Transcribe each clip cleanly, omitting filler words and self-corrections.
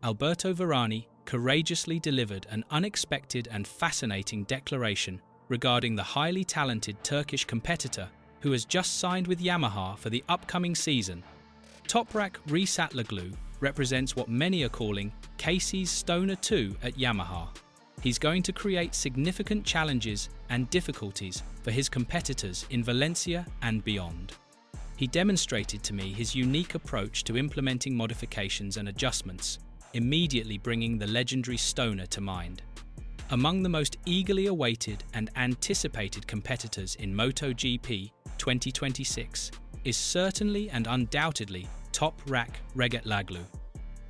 Alberto Vergani courageously delivered an unexpected and fascinating declaration regarding the highly talented Turkish competitor who has just signed with Yamaha for the upcoming season. Toprak Resatlagloo represents what many are calling Casey's Stoner 2 at Yamaha. He's going to create significant challenges and difficulties for his competitors in Valencia and beyond. He demonstrated to me his unique approach to implementing modifications and adjustments, immediately bringing the legendary Stoner to mind. Among the most eagerly awaited and anticipated competitors in MotoGP 2026 is certainly and undoubtedly Toprak Razgatlıoğlu.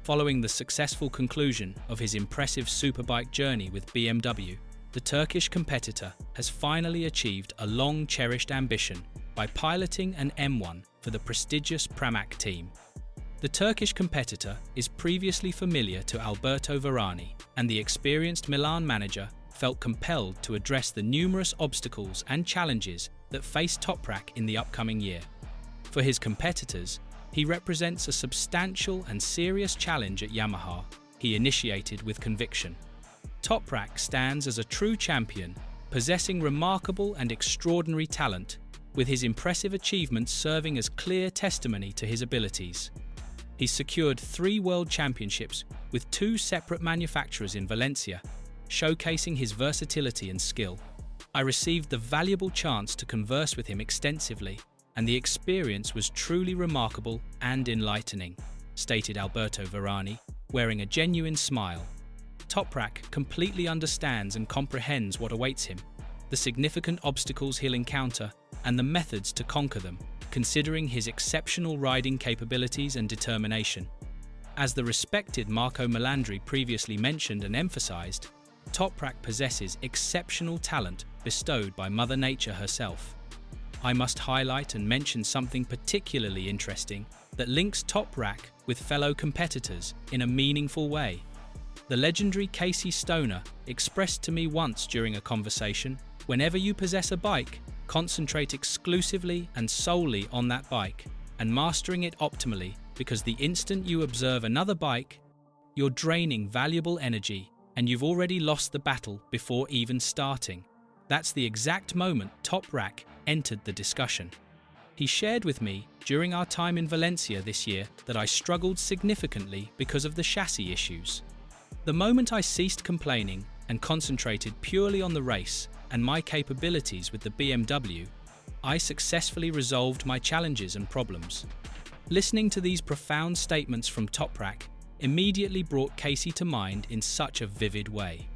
Following the successful conclusion of his impressive superbike journey with BMW, the Turkish competitor has finally achieved a long-cherished ambition by piloting an M1 for the prestigious Pramac team. The Turkish competitor is previously familiar to Alberto Vergani, and the experienced Milan manager felt compelled to address the numerous obstacles and challenges that face Toprak in the upcoming year. For his competitors, he represents a substantial and serious challenge at Yamaha he initiated with conviction. Toprak stands as a true champion, possessing remarkable and extraordinary talent, with his impressive achievements serving as clear testimony to his abilities. He's secured 3 world championships with 2 separate manufacturers in Valencia, showcasing his versatility and skill. I received the valuable chance to converse with him extensively, and the experience was truly remarkable and enlightening, stated Alberto Vergani, wearing a genuine smile. Toprak completely understands and comprehends what awaits him, the significant obstacles he'll encounter, and the methods to conquer them, considering his exceptional riding capabilities and determination. As the respected Marco Melandri previously mentioned and emphasized, Toprak possesses exceptional talent bestowed by Mother Nature herself. I must highlight and mention something particularly interesting that links Toprak with fellow competitors in a meaningful way. The legendary Casey Stoner expressed to me once during a conversation, "Whenever you possess a bike, concentrate exclusively and solely on that bike and mastering it optimally, because the instant you observe another bike, you're draining valuable energy and you've already lost the battle before even starting." That's the exact moment Toprak entered the discussion. He shared with me during our time in Valencia this year that I struggled significantly because of the chassis issues. The moment I ceased complaining and concentrated purely on the race and my capabilities with the BMW, I successfully resolved my challenges and problems. Listening to these profound statements from Toprak immediately brought Casey to mind in such a vivid way.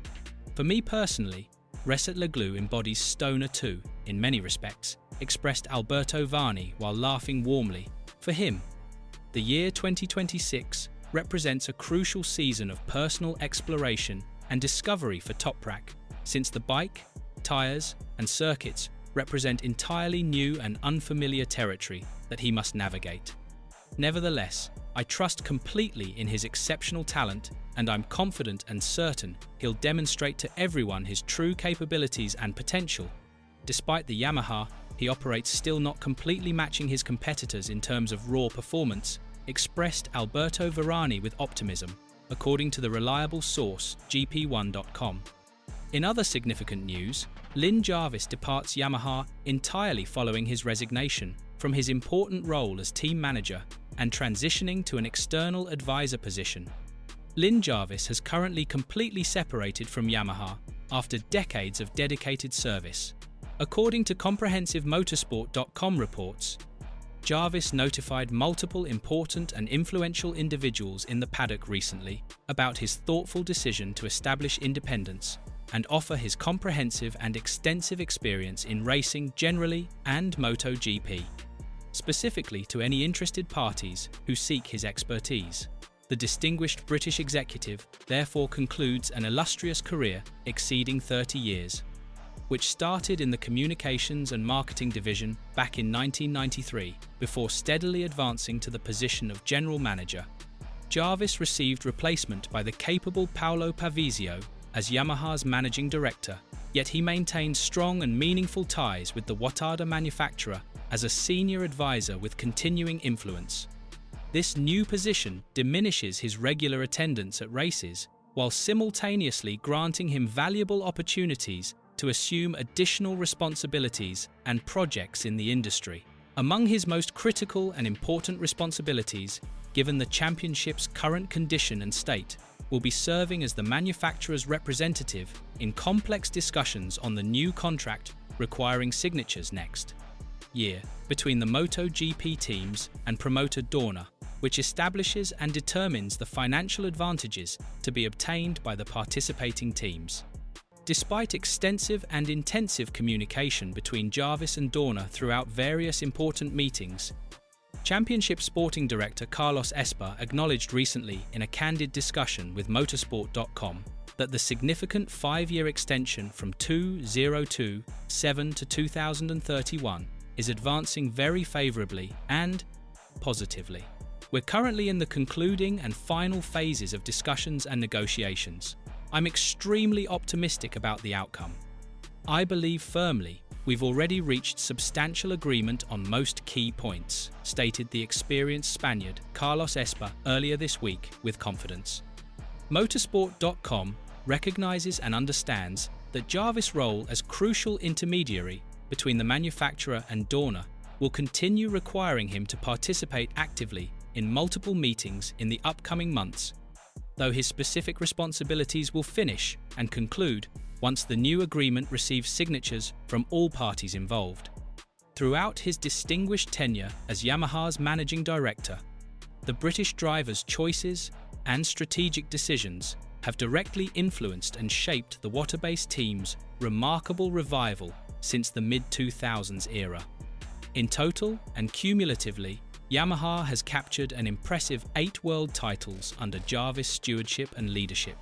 For me personally, Resatlagloo embodies Stoner 2 in many respects, expressed Alberto Vergani while laughing warmly. For him, the year 2026 represents a crucial season of personal exploration and discovery for Toprak, since the bike, tyres, and circuits represent entirely new and unfamiliar territory that he must navigate. Nevertheless, I trust completely in his exceptional talent, and I'm confident and certain he'll demonstrate to everyone his true capabilities and potential. Despite the Yamaha he operates still not completely matching his competitors in terms of raw performance, expressed Alberto Vergani with optimism, according to the reliable source GP1.com. In other significant news, Lin Jarvis departs Yamaha entirely following his resignation from his important role as team manager and transitioning to an external advisor position. Lin Jarvis has currently completely separated from Yamaha after decades of dedicated service. According to ComprehensiveMotorsport.com reports, Jarvis notified multiple important and influential individuals in the paddock recently about his thoughtful decision to establish independence and offer his comprehensive and extensive experience in racing generally and MotoGP, specifically to any interested parties who seek his expertise. The distinguished British executive therefore concludes an illustrious career exceeding 30 years, which started in the communications and marketing division back in 1993, before steadily advancing to the position of general manager. Jarvis received replacement by the capable Paolo Pavizio as Yamaha's managing director, yet he maintained strong and meaningful ties with the Wattada manufacturer as a senior advisor with continuing influence. This new position diminishes his regular attendance at races, while simultaneously granting him valuable opportunities to assume additional responsibilities and projects in the industry. Among his most critical and important responsibilities, given the championship's current condition and state, will be serving as the manufacturer's representative in complex discussions on the new contract requiring signatures next year between the MotoGP teams and promoter Dorna, which establishes and determines the financial advantages to be obtained by the participating teams. Despite extensive and intensive communication between Jarvis and Dorna throughout various important meetings, Championship Sporting Director Carlos Esper acknowledged recently in a candid discussion with motorsport.com that the significant 5-year extension from 2027 to 2031 is advancing very favorably and positively. We're currently in the concluding and final phases of discussions and negotiations. I'm extremely optimistic about the outcome. I believe firmly we've already reached substantial agreement on most key points, stated the experienced Spaniard Carlos Esper earlier this week with confidence. Motorsport.com recognizes and understands that Jarvis' role as crucial intermediary between the manufacturer and Dorna will continue requiring him to participate actively in multiple meetings in the upcoming months, though his specific responsibilities will finish and conclude once the new agreement receives signatures from all parties involved. Throughout his distinguished tenure as Yamaha's managing director, the British driver's choices and strategic decisions have directly influenced and shaped the water-based team's remarkable revival since the mid-2000s era. In total and cumulatively, Yamaha has captured an impressive 8 world titles under Jarvis' stewardship and leadership.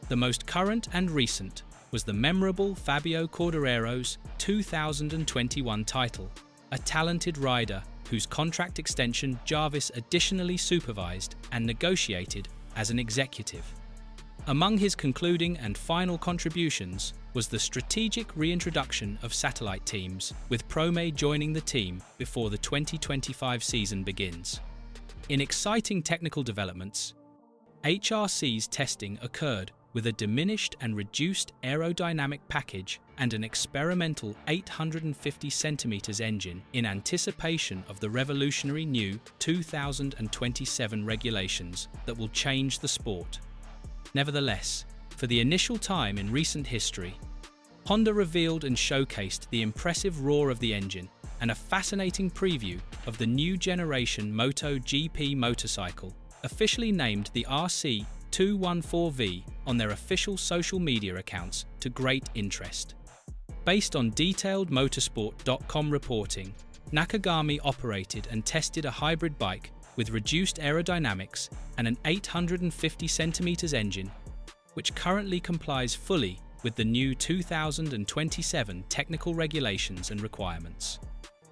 The most current and recent was the memorable Fabio Quartararo's 2021 title, a talented rider whose contract extension Jarvis additionally supervised and negotiated as an executive. Among his concluding and final contributions was the strategic reintroduction of satellite teams, with Pramac joining the team before the 2025 season begins. In exciting technical developments, HRC's testing occurred with a diminished and reduced aerodynamic package and an experimental 850 cm engine in anticipation of the revolutionary new 2027 regulations that will change the sport. Nevertheless, for the initial time in recent history, Honda revealed and showcased the impressive roar of the engine and a fascinating preview of the new generation MotoGP motorcycle, officially named the RC214V on their official social media accounts to great interest. Based on detailed motorsport.com reporting, Nakagami operated and tested a hybrid bike with reduced aerodynamics and an 850 cm engine, which currently complies fully with the new 2027 technical regulations and requirements.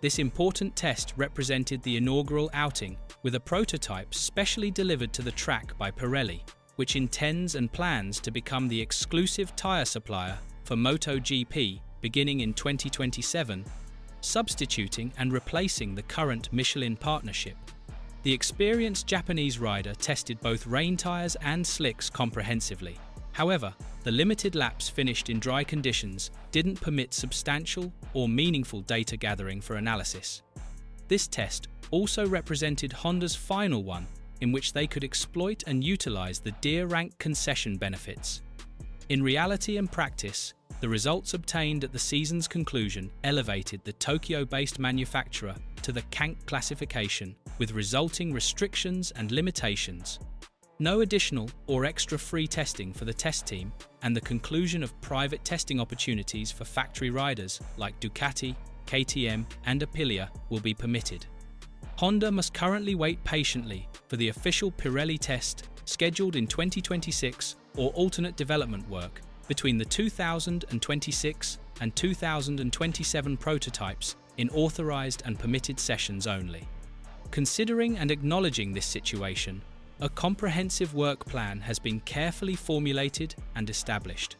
This important test represented the inaugural outing with a prototype specially delivered to the track by Pirelli, which intends and plans to become the exclusive tyre supplier for MotoGP beginning in 2027, substituting and replacing the current Michelin partnership. The experienced Japanese rider tested both rain tyres and slicks comprehensively. However, the limited laps finished in dry conditions didn't permit substantial or meaningful data gathering for analysis. This test also represented Honda's final one in which they could exploit and utilize the Deer Rank concession benefits. In reality and practice, the results obtained at the season's conclusion elevated the Tokyo-based manufacturer to the Kank classification, with resulting restrictions and limitations. No additional or extra free testing for the test team, and the conclusion of private testing opportunities for factory riders like Ducati, KTM, and Aprilia will be permitted. Honda must currently wait patiently for the official Pirelli test scheduled in 2026 or alternate development work between the 2026 and 2027 prototypes in authorized and permitted sessions only. Considering and acknowledging this situation, a comprehensive work plan has been carefully formulated and established.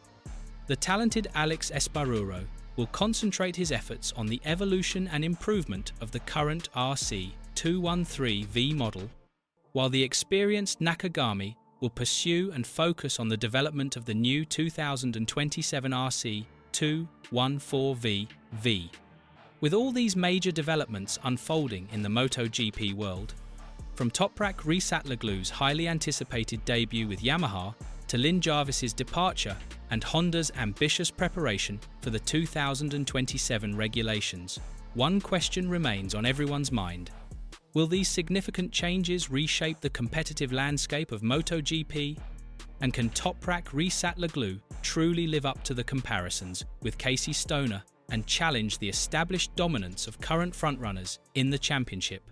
The talented Alex Esparuro will concentrate his efforts on the evolution and improvement of the current RC213V model, while the experienced Nakagami will pursue and focus on the development of the new 2027 RC 214V. With all these major developments unfolding in the MotoGP world, from Toprak Resatlagloo's highly anticipated debut with Yamaha to Lin Jarvis's departure and Honda's ambitious preparation for the 2027 regulations, one question remains on everyone's mind. Will these significant changes reshape the competitive landscape of MotoGP? And can Toprak Resatlagloo truly live up to the comparisons with Casey Stoner and challenge the established dominance of current frontrunners in the championship?